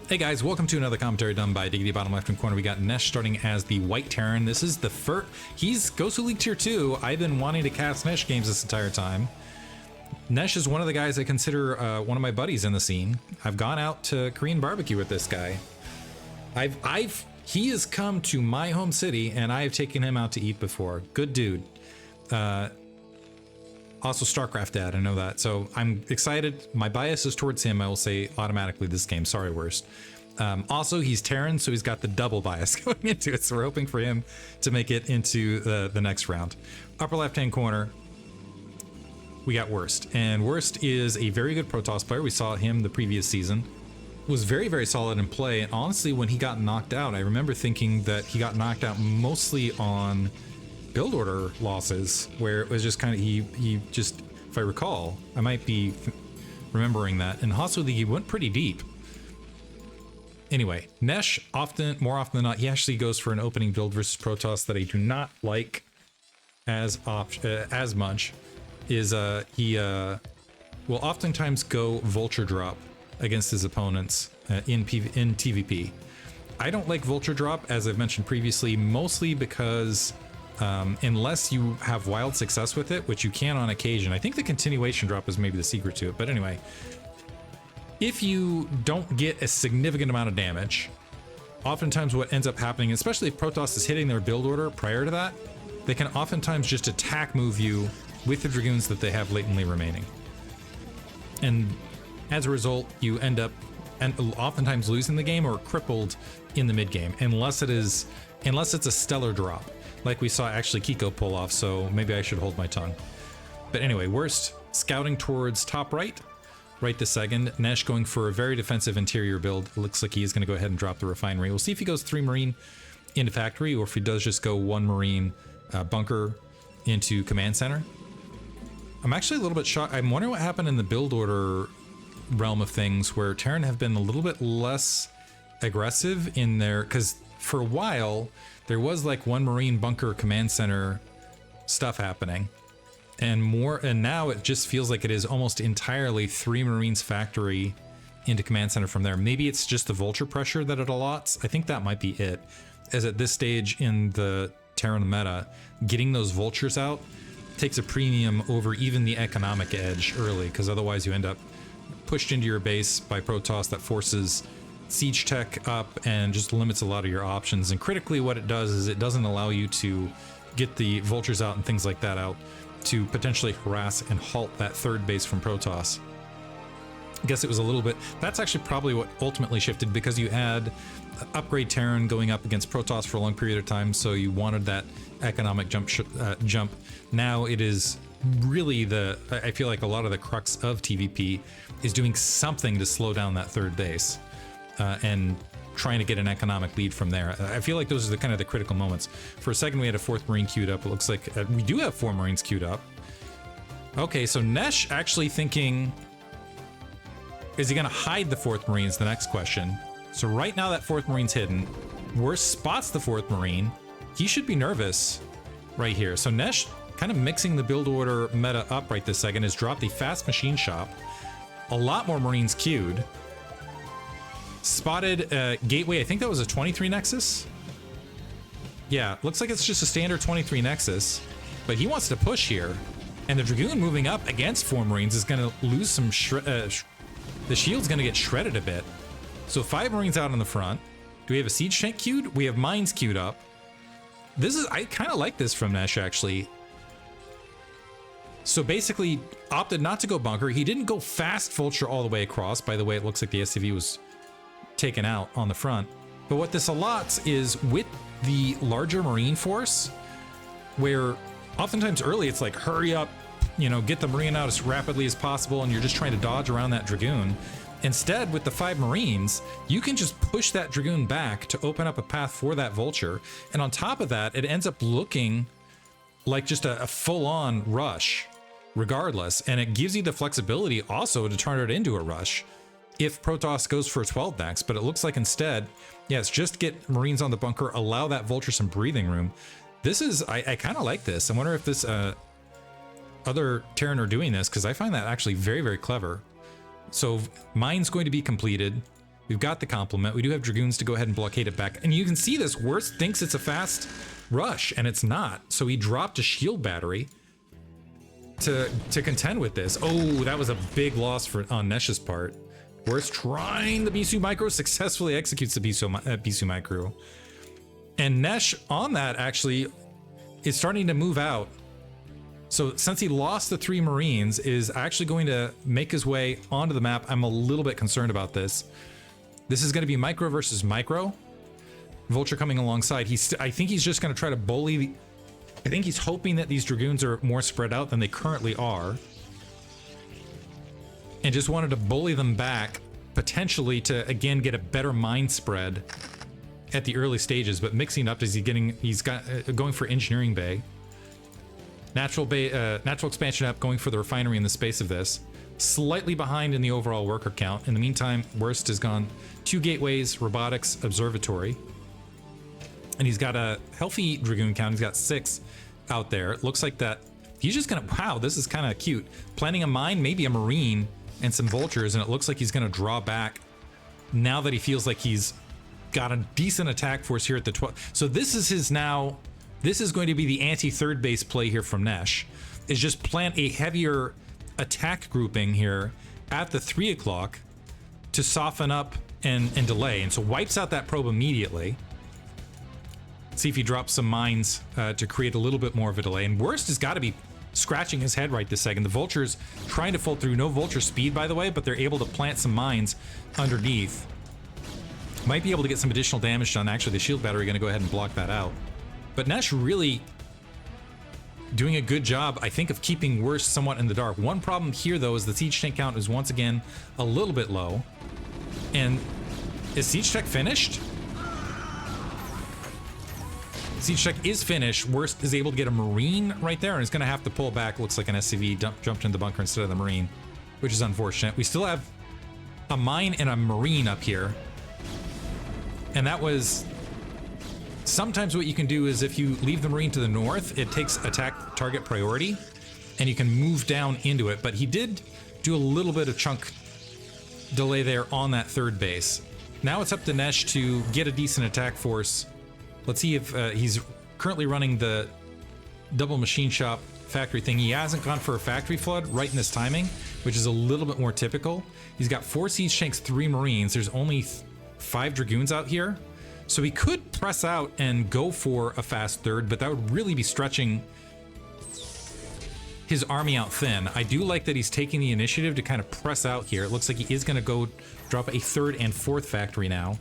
Hey guys, welcome to another commentary done by Diggity. Bottom left hand corner, we got Nesh starting as the White Terran. This is the first, he's Gosuleague tier 2. I've been wanting to cast Nesh games this entire time. Nesh is one of the guys I consider one of my buddies in the scene. I've gone out to Korean barbecue with this guy. He has come to my home city and I have taken him out to eat before. Good dude. Also StarCraft dad, I know that. So I'm excited. My bias is towards him. I will say automatically this game. Sorry, worst. Also, he's Terran, so he's got the double bias going into it. So we're hoping for him to make it into the next round. Upper left-hand corner, we got Worst. And Worst is a very good Protoss player. We saw him the previous season. Was very, very solid in play. And honestly, when he got knocked out, I remember thinking that he got knocked out mostly on build order losses, where it was just kind of he just, if I recall, I might be remembering that. And Gosuleague, he went pretty deep. Anyway, Nesh more often than not, he actually goes for an opening build versus Protoss that I do not like as much. Is he will oftentimes go Vulture Drop against his opponents in TVP. I don't like Vulture Drop, as I've mentioned previously, mostly because unless you have wild success with it, which you can on occasion. I think the continuation drop is maybe the secret to it, but anyway, if you don't get a significant amount of damage, oftentimes what ends up happening, especially if Protoss is hitting their build order prior to that, they can oftentimes just attack move you with the Dragoons that they have latently remaining. And as a result, you end up oftentimes losing the game or crippled in the mid game, unless it's a stellar drop, like we saw actually Kiko pull off, so maybe I should hold my tongue. But anyway, Worst scouting towards top right this second. Nesh going for a very defensive interior build. It looks like he is going to go ahead and drop the refinery. We'll see if he goes 3 Marine into factory, or if he does just go 1 Marine bunker into command center. I'm actually a little bit shocked. I'm wondering what happened in the build order realm of things, where Terran have been a little bit less aggressive in their, because for a while there was like 1 Marine bunker command center stuff happening, and now it just feels like it is almost entirely 3 Marines factory into command center from there. Maybe it's just the vulture pressure that it allots. I think that might be it, as at this stage in the Terran meta, getting those vultures out takes a premium over even the economic edge early, because otherwise you end up pushed into your base by Protoss that forces siege tech up and just limits a lot of your options. And critically, what it does is it doesn't allow you to get the vultures out and things like that out to potentially harass and halt that third base from Protoss. I guess it was a little bit, that's actually probably what ultimately shifted, because you had upgrade Terran going up against Protoss for a long period of time, so you wanted that economic jump. Now it is really I feel like a lot of the crux of TVP is doing something to slow down that third base and trying to get an economic lead from there. I feel like those are the kind of the critical moments. For a second we had a 4th Marine queued up. It looks like we do have 4 Marines queued up. Okay, so Nesh actually thinking, is he gonna hide the 4th Marine is the next question. So right now that 4th Marine's hidden. Worst spots the 4th Marine. He should be nervous right here. So Nesh kind of mixing the build order meta up right this second, has dropped the fast machine shop. A lot more Marines queued. Spotted gateway, I think that was a 23 Nexus. Yeah, looks like it's just a standard 23 Nexus, but he wants to push here. And the Dragoon moving up against 4 Marines is going to lose some, the shield's going to get shredded a bit. So 5 Marines out on the front. Do we have a siege tank queued? We have mines queued up. I kind of like this from Nesh, actually. So basically, opted not to go bunker. He didn't go fast vulture all the way across. By the way, it looks like the SCV was taken out on the front. But what this allots is, with the larger Marine force, where oftentimes early it's like, hurry up, you know, get the Marine out as rapidly as possible, and you're just trying to dodge around that Dragoon. Instead, with the 5 Marines, you can just push that Dragoon back to open up a path for that vulture. And on top of that, it ends up looking like just a full-on rush, regardless. And it gives you the flexibility also to turn it into a rush if Protoss goes for a 12 max. But it looks like instead, yeah, it's just get Marines on the bunker, allow that vulture some breathing room. This is, I kind of like this. I wonder if this other Terran are doing this, because I find that actually very, very clever. So mine's going to be completed. We've got the complement. We do have Dragoons to go ahead and blockade it back. And you can see this. Worst thinks it's a fast rush, and it's not. So he dropped a shield battery to contend with this. Oh, that was a big loss on Nesh's part. Worst trying the Bisu Micro, successfully executes the Bisu Micro. And Nesh on that actually is starting to move out. So since he lost the 3 Marines, is actually going to make his way onto the map. I'm a little bit concerned about this. This is going to be Micro versus Micro. Vulture coming alongside. I think he's just going to try to bully. I think he's hoping that these Dragoons are more spread out than they currently are. And just wanted to bully them back, potentially to, again, get a better mine spread at the early stages. But mixing up, he's going for Engineering Bay. Natural Expansion up, going for the Refinery in the space of this. Slightly behind in the overall worker count. In the meantime, Worst has gone 2 gateways, robotics, observatory. And he's got a healthy Dragoon count. He's got 6 out there. It looks like that he's just gonna, wow, this is kind of cute. Planting a mine, maybe a Marine, and some Vultures, and it looks like he's gonna draw back now that he feels like he's got a decent attack force here at the 12. So this is his now, this is going to be the anti-third base play here from Nesh, is just plant a heavier attack grouping here at the 3 o'clock to soften up and delay. And so wipes out that probe immediately. See if he drops some mines to create a little bit more of a delay. And Worst has got to be scratching his head right this second. The Vulture's trying to fold through. No Vulture speed, by the way, but they're able to plant some mines underneath. Might be able to get some additional damage done. Actually, the shield battery going to go ahead and block that out. But Nesh really doing a good job, I think, of keeping Worst somewhat in the dark. One problem here, though, is the siege tank count is once again a little bit low. And is siege tech finished? Siege tech is finished. Worst is able to get a Marine right there and is going to have to pull back. Looks like an SCV jumped in the bunker instead of the Marine, which is unfortunate. We still have a mine and a Marine up here. And that was... Sometimes what you can do is if you leave the Marine to the north, it takes attack target priority and you can move down into it. But he did do a little bit of chunk delay there on that 3rd base. Now it's up to Nesh to get a decent attack force. Let's see if he's currently running the double machine shop factory thing. He hasn't gone for a factory flood right in this timing, which is a little bit more typical. He's got 4 siege tanks, 3 Marines. There's only 5 Dragoons out here. So he could press out and go for a fast 3rd, but that would really be stretching his army out thin. I do like that he's taking the initiative to kind of press out here. It looks like he is going to go drop a 3rd and 4th factory now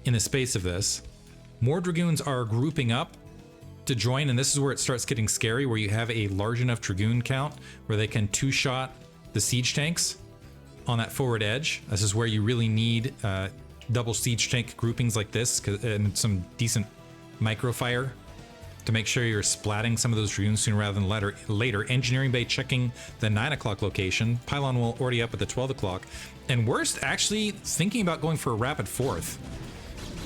in the space of this. More Dragoons are grouping up to join, and this is where it starts getting scary, where you have a large enough Dragoon count where they can 2-shot the siege tanks on that forward edge. This is where you really need double siege tank groupings like this and some decent micro fire to make sure you're splatting some of those Dragoons sooner rather than later. Engineering Bay checking the 9 o'clock location. Pylon wall already up at the 12 o'clock. And Worst actually thinking about going for a rapid 4th.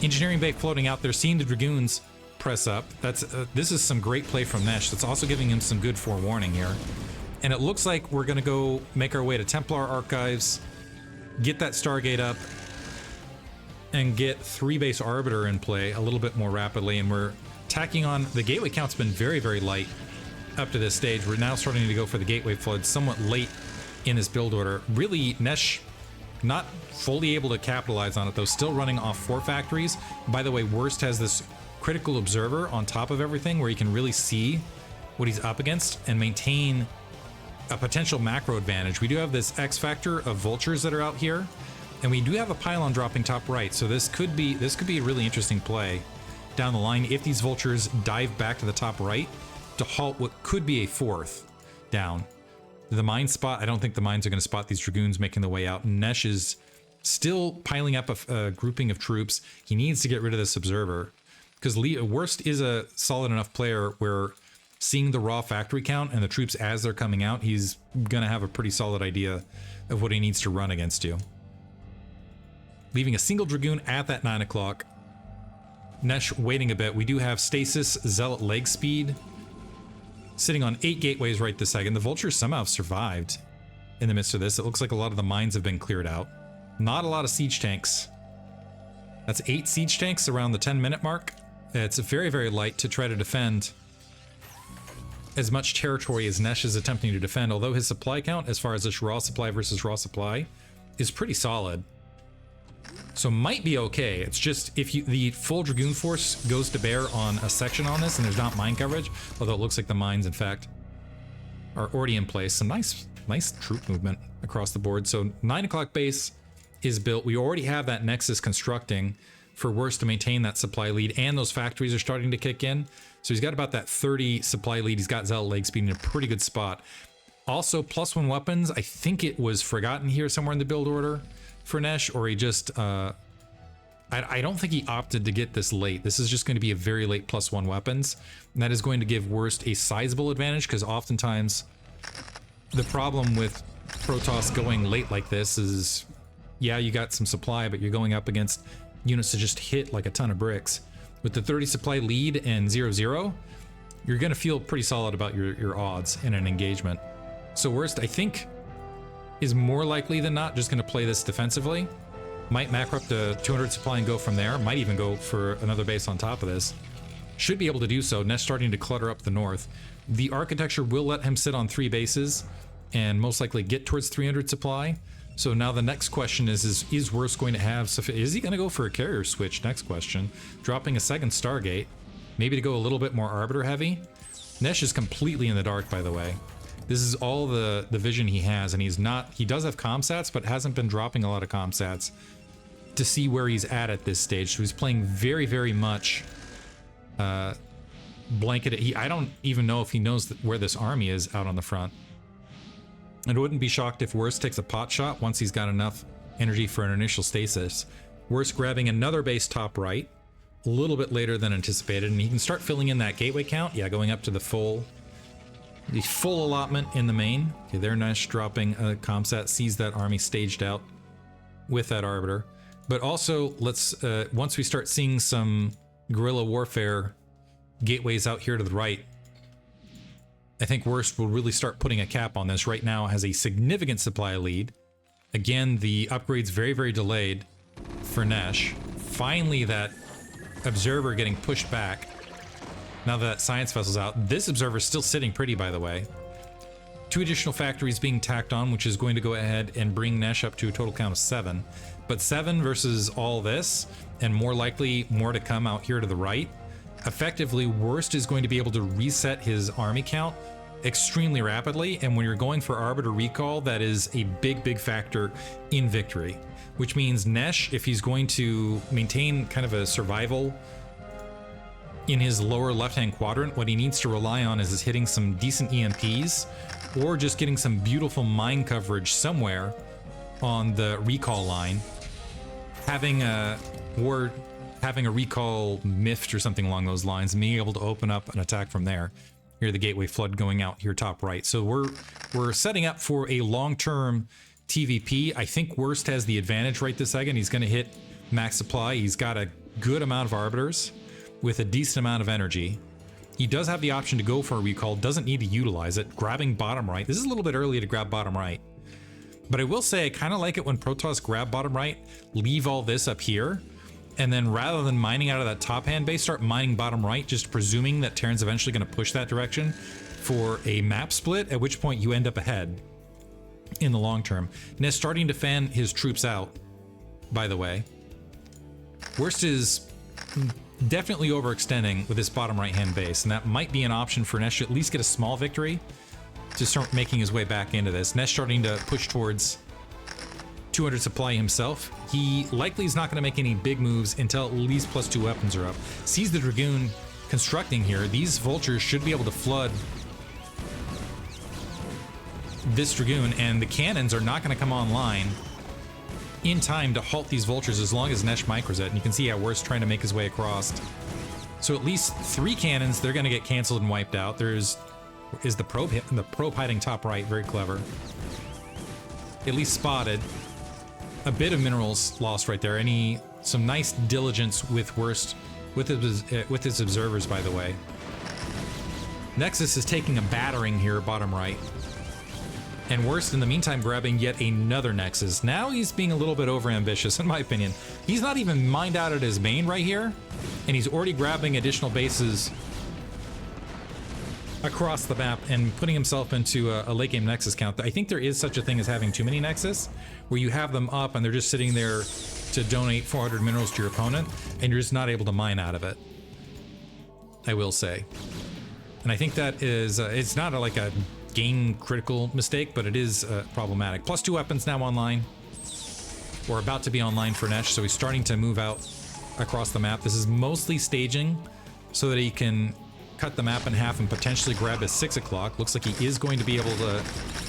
Engineering Bay floating out there, seeing the Dragoons press up. This is some great play from Nesh. That's also giving him some good forewarning here. And it looks like we're going to go make our way to Templar Archives, get that Stargate up, and get 3 base Arbiter in play a little bit more rapidly. And we're tacking on, the gateway count's been very, very light up to this stage. We're now starting to go for the gateway flood somewhat late in his build order. Really, Nesh not fully able to capitalize on it, though, still running off 4 factories. By the way, Worst has this critical observer on top of everything where he can really see what he's up against and maintain a potential macro advantage. We do have this X factor of Vultures that are out here, and we do have a pylon dropping top right, so this could be a really interesting play down the line if these Vultures dive back to the top right to halt what could be a 4th down. The mine spot, I don't think the mines are going to spot these Dragoons making the way out. Nesh is still piling up a grouping of troops. He needs to get rid of this observer because Worst is a solid enough player where seeing the raw factory count and the troops as they're coming out, he's going to have a pretty solid idea of what he needs to run against you. Leaving a single Dragoon at that 9 o'clock. Nesh waiting a bit. We do have Stasis, Zealot leg speed, sitting on 8 gateways right this second. The Vultures somehow survived in the midst of this. It looks like a lot of the mines have been cleared out. Not a lot of siege tanks. That's 8 siege tanks around the 10-minute mark. It's very, very light to try to defend as much territory as Nesh is attempting to defend, although his supply count, as far as this raw supply versus raw supply, is pretty solid. So might be okay. It's just if the full Dragoon force goes to bear on a section on this and there's not mine coverage, although it looks like the mines, in fact, are already in place. Some nice troop movement across the board. So 9 o'clock base is built. We already have that Nexus constructing for Worst to maintain that supply lead, and those factories are starting to kick in. So he's got about that 30 supply lead. He's got Zealot Leg Speed in a pretty good spot. Also, +1 weapons. I think it was forgotten here somewhere in the build order for Nesh, or he just, I don't think he opted to get this late. This is just going to be a very late +1 weapons. And that is going to give Worst a sizable advantage, because oftentimes the problem with Protoss going late like this is, yeah, you got some supply, but you're going up against units to just hit like a ton of bricks. With the 30 supply lead and 0-0, you're going to feel pretty solid about your odds in an engagement. So Worst, I think, is more likely than not just going to play this defensively. Might macro up to 200 supply and go from there. Might even go for another base on top of this. Should be able to do so. Nesh starting to clutter up the north. The architecture will let him sit on 3 bases and most likely get towards 300 supply. So now the next question is Worst going to have, is he going to go for a carrier switch? Next question. Dropping a second Stargate, maybe to go a little bit more Arbiter heavy. Nesh is completely in the dark, by the way. This is all the vision he has, and he does have comsats, but hasn't been dropping a lot of comsats to see where he's at this stage. So he's playing very, very much blanketed. I don't even know if he knows where this army is out on the front. And wouldn't be shocked if Worst takes a pot shot once he's got enough energy for an initial stasis. Worst grabbing another base top right, a little bit later than anticipated, and he can start filling in that gateway count. Yeah, going up to the full allotment in the main. Okay, there Nesh dropping a comsat, sees that army staged out with that Arbiter. But also, let's once we start seeing some guerrilla warfare gateways out here to the right, I think Worst will really start putting a cap on this. Right now has a significant supply lead. Again, the upgrade's very, very delayed for Nesh. Finally, that observer getting pushed back. Now that science vessel's out, this observer's still sitting pretty, by the way. 2 additional factories being tacked on, which is going to go ahead and bring Nesh up to a total count of 7. But 7 versus all this, and more likely more to come out here to the right. Effectively, Worst is going to be able to reset his army count extremely rapidly, and when you're going for Arbiter recall, that is a big, big factor in victory. Which means Nesh, if he's going to maintain kind of a survival in his lower left-hand quadrant, what he needs to rely on is hitting some decent EMPs, or just getting some beautiful mine coverage somewhere on the recall line. Having a recall miffed or something along those lines, and being able to open up an attack from there. Here, the gateway flood going out here top right. So we're setting up for a long-term TVP. I think Worst has the advantage right this second. He's going to hit max supply. He's got a good amount of Arbiters with a decent amount of energy. He does have the option to go for a recall, doesn't need to utilize it. Grabbing bottom right. This is a little bit early to grab bottom right. But I will say, I kind of like it when Protoss grab bottom right, leave all this up here, and then rather than mining out of that top hand base, start mining bottom right, just presuming that Terran's eventually going to push that direction for a map split, at which point you end up ahead in the long term. Nesh starting to fan his troops out, by the way. Worst is definitely overextending with this bottom right hand base, and that might be an option for Nesh to at least get a small victory to start making his way back into this. Nesh starting to push towards 200 supply himself. He likely is not going to make any big moves until at least +2 weapons are up. Sees the Dragoon constructing here. These vultures should be able to flood this Dragoon, and the cannons are not going to come online in time to halt these vultures as long as Nesh micros it. And you can see how Worst trying to make his way across. So at least 3 cannons, they're going to get canceled and wiped out. Is the probe hiding top right. Very clever. At least spotted. A bit of minerals lost right there. Some nice diligence with Worst with his observers, by the way. Nexus is taking a battering here, bottom right. And Worst, in the meantime, grabbing yet another Nexus. Now he's being a little bit overambitious, in my opinion. He's not even mined out at his main right here, and he's already grabbing additional bases across the map and putting himself into a late game Nexus count. I think there is such a thing as having too many Nexus, where you have them up and they're just sitting there to donate 400 minerals to your opponent, and you're just not able to mine out of it, I will say. And I think that is, it's not like a game critical mistake, but it is problematic. Plus 2 weapons now online, or about to be online for Nesh, so he's starting to move out across the map. This is mostly staging so that he can cut the map in half and potentially grab his 6 o'clock. Looks like he is going to be able to,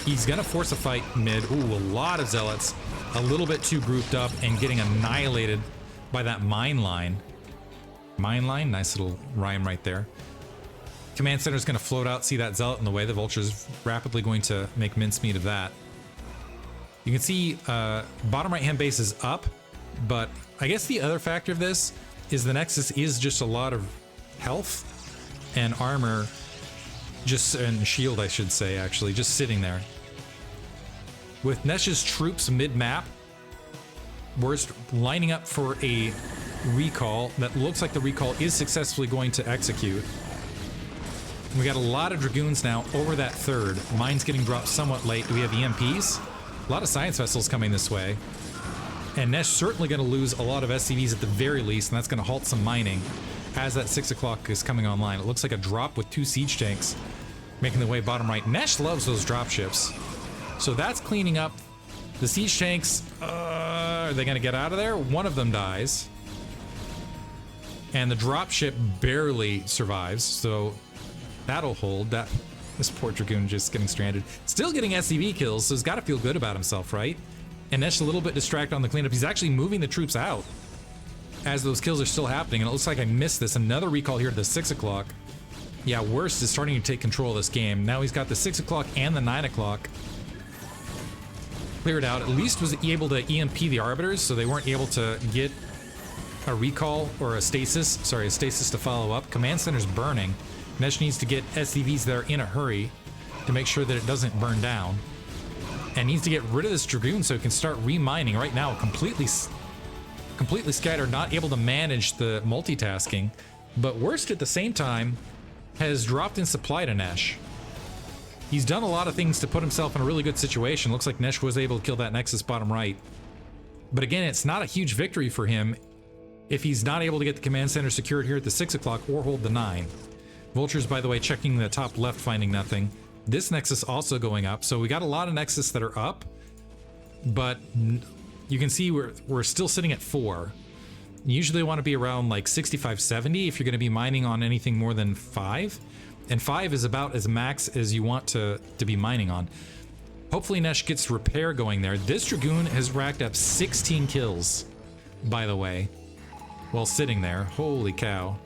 he's gonna force a fight mid. Ooh, a lot of zealots, a little bit too grouped up and getting annihilated by that mine line. Mine line, nice little rhyme right there. Command Center is going to float out, see that Zealot in the way. The Vulture's rapidly going to make mincemeat of that. You can see bottom right-hand base is up, but I guess the other factor of this is the Nexus is just a lot of health and armor, and shield, I should say, actually, just sitting there. With Nesh's troops mid-map, Worst lining up for a recall that looks like the recall is successfully going to execute. We got a lot of Dragoons now over that third. Mine's getting dropped somewhat late. Do we have EMPs? A lot of Science Vessels coming this way. And Nesh certainly going to lose a lot of SCVs at the very least, and that's going to halt some mining as that 6 o'clock is coming online. It looks like a drop with 2 siege tanks making their way bottom right. Nesh loves those drop ships. So that's cleaning up. The siege tanks, are they going to get out of there? One of them dies. And the drop ship barely survives, so that'll hold. This poor Dragoon just getting stranded. Still getting SCV kills, so he's got to feel good about himself, right? And Nesh a little bit distracted on the cleanup. He's actually moving the troops out as those kills are still happening. And it looks like I missed this. Another recall here at the 6 o'clock. Yeah, Worst is starting to take control of this game. Now he's got the 6 o'clock and the 9 o'clock cleared out. At least was able to EMP the Arbiters, so they weren't able to get a recall or a stasis. Sorry, a stasis to follow up. Command Center's burning. Nesh needs to get SCVs that are in a hurry to make sure that it doesn't burn down. And needs to get rid of this Dragoon so he can start remining. Right now, completely scattered, not able to manage the multitasking. But Worst at the same time has dropped in supply to Nesh. He's done a lot of things to put himself in a really good situation. Looks like Nesh was able to kill that Nexus bottom right. But again, it's not a huge victory for him if he's not able to get the Command Center secured here at the 6 o'clock or hold the 9. Vultures, by the way, checking the top left, finding nothing. This Nexus also going up. So we got a lot of Nexus that are up, but you can see we're still sitting at 4. You usually want to be around like 65, 70 if you're going to be mining on anything more than 5. And 5 is about as max as you want to be mining on. Hopefully Nesh gets repair going there. This Dragoon has racked up 16 kills, by the way, while sitting there. Holy cow.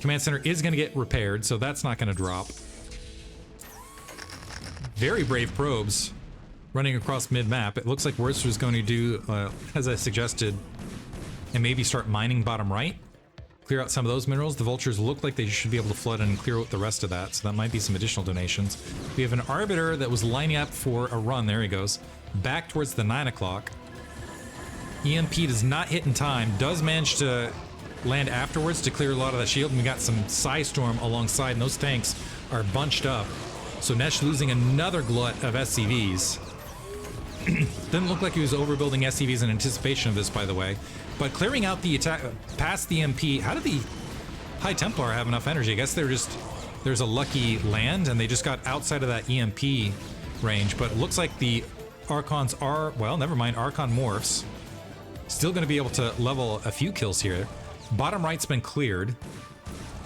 Command Center is going to get repaired, so that's not going to drop. Very brave probes running across mid-map. It looks like Worst was going to do, as I suggested, and maybe start mining bottom right. Clear out some of those minerals. The Vultures look like they should be able to flood in and clear out the rest of that, so that might be some additional donations. We have an Arbiter that was lining up for a run. There he goes. Back towards the 9 o'clock. EMP does not hit in time. Does manage to land afterwards to clear a lot of that shield, and we got some Psystorm alongside, and those tanks are bunched up. So Nesh losing another glut of SCVs. Didn't look like he was overbuilding SCVs in anticipation of this, by the way. But clearing out the attack past the MP. How did the High Templar have enough energy? I guess there's a lucky land and they just got outside of that EMP range. But it looks like the Archons are, well, never mind, Archon morphs. Still going to be able to level a few kills here. Bottom right's been cleared,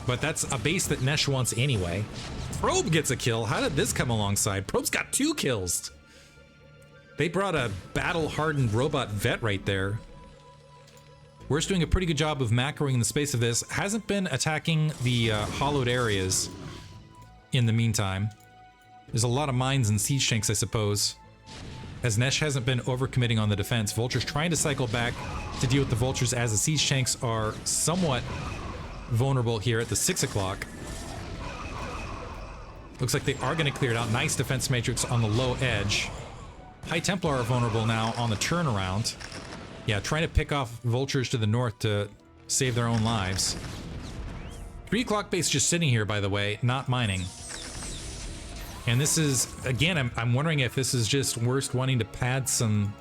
but that's a base that Nesh wants anyway. Probe gets a kill. How did this come alongside? Probe's got 2 kills. They brought a battle-hardened robot vet right there. We're doing a pretty good job of macroing in the space of this. Hasn't been attacking the hollowed areas in the meantime. There's a lot of mines and siege tanks, I suppose, as Nesh hasn't been overcommitting on the defense. Vulture's trying to cycle back to deal with the Vultures as the siege tanks are somewhat vulnerable here at the 6 o'clock. Looks like they are going to clear it out. Nice defense matrix on the low edge. High Templar are vulnerable now on the turnaround. Yeah, trying to pick off vultures to the north to save their own lives. 3 o'clock base just sitting here, by the way, not mining. And this is, again, I'm wondering if this is just Worst wanting to pad some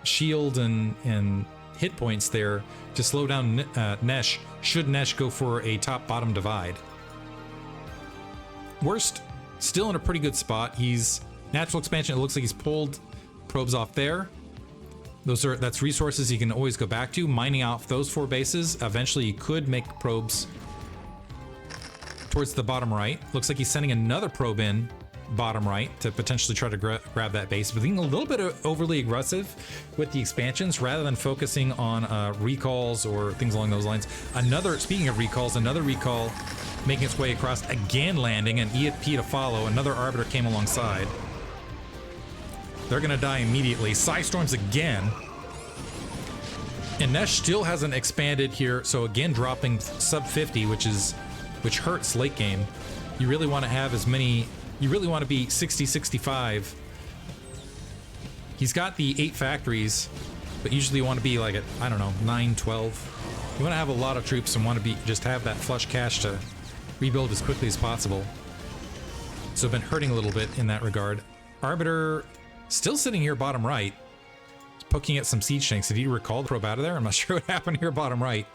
shield and hit points there to slow down Nesh, should Nesh go for a top-bottom divide. Worst still in a pretty good spot. He's natural expansion. It looks like he's pulled probes off there. That's resources he can always go back to. Mining out those 4 bases. Eventually he could make probes towards the bottom right. Looks like he's sending another probe in bottom right to potentially try to grab that base, but being a little bit overly aggressive with the expansions rather than focusing on recalls or things along those lines. Speaking of recalls, another recall making its way across, again landing, an EFP to follow. Another Arbiter came alongside. They're gonna die immediately. Psystorms again. And Nesh still hasn't expanded here, so again dropping sub 50, which hurts late game. You really want to have as many. You really want to be 60, 65. He's got the 8 factories, but usually you want to be like at, I don't know, 9, 12. You want to have a lot of troops and want to just have that flush cash to rebuild as quickly as possible. So been hurting a little bit in that regard. Arbiter still sitting here bottom right, poking at some siege tanks. Did he recall the probe out of there? I'm not sure what happened here bottom right.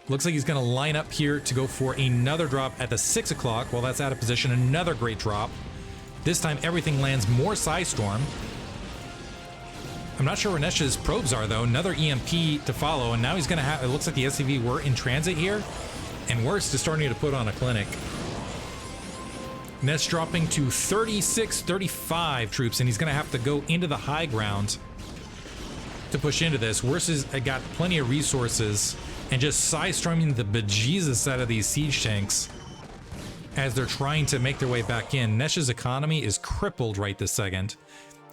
Looks like he's going to line up here to go for another drop at the 6 o'clock. Well, that's out of position. Another great drop. This time everything lands more Psystorm. I'm not sure where Nesh's probes are, though. Another EMP to follow, and now he's going to have... It looks like the SCV were in transit here, and Worst is starting to put on a clinic. Nesh dropping to 36, 35 troops, and he's going to have to go into the high ground to push into this. Worst has got plenty of resources and just Psystorming the bejesus out of these siege tanks as they're trying to make their way back in. Nesh's economy is crippled right this second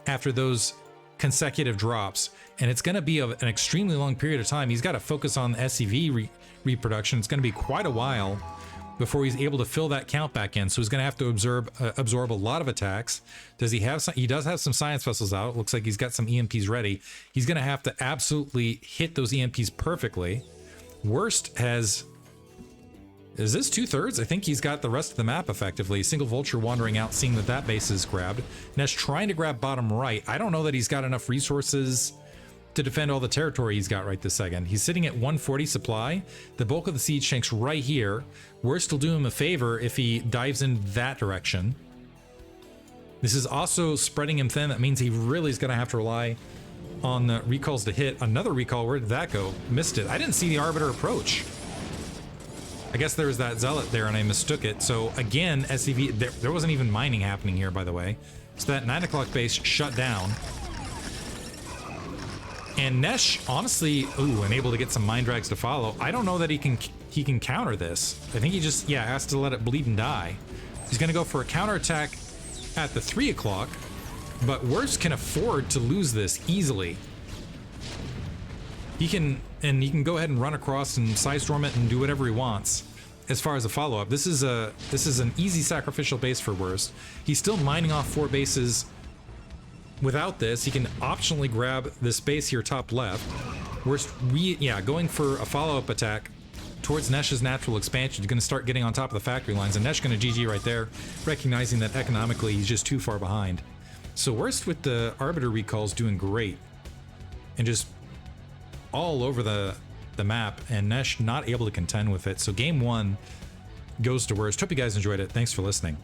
after those consecutive drops, and it's going to be an extremely long period of time. He's got to focus on SCV reproduction. It's going to be quite a while before he's able to fill that count back in, so he's going to have to absorb a lot of attacks. Does he have some? He does have some science vessels out. It looks like he's got some EMPs ready. He's going to have to absolutely hit those EMPs perfectly. Worst has... Is this 2/3? I think he's got the rest of the map effectively. Single Vulture wandering out, seeing that that base is grabbed. Nesh trying to grab bottom right. I don't know that he's got enough resources to defend all the territory he's got right this second. He's sitting at 140 supply. The bulk of the siege tanks right here. Worst will do him a favor if he dives in that direction. This is also spreading him thin. That means he really is going to have to rely on the recalls to hit. Another recall, where did that go? Missed it. I didn't see the Arbiter approach. I guess there was that Zealot there and I mistook it. So again, SCV, there wasn't even mining happening here, by the way. So that 9 o'clock base shut down. And Nesh, honestly, unable to get some mine drags to follow. I don't know that he can counter this. I think he just, has to let it bleed and die. He's going to go for a counterattack at the 3 o'clock. But Worst can afford to lose this easily. He can go ahead and run across and Psystorm it and do whatever he wants as far as a follow-up. This is an easy sacrificial base for Worst. He's still mining off 4 bases. Without this, he can optionally grab this base here top left. Worst, going for a follow-up attack towards Nesh's natural expansion. He's going to start getting on top of the factory lines, and Nesh going to GG right there, recognizing that economically he's just too far behind. So Worst with the Arbiter recalls doing great, and just all over the map, and Nesh not able to contend with it. So game 1 goes to Worst. Hope you guys enjoyed it. Thanks for listening.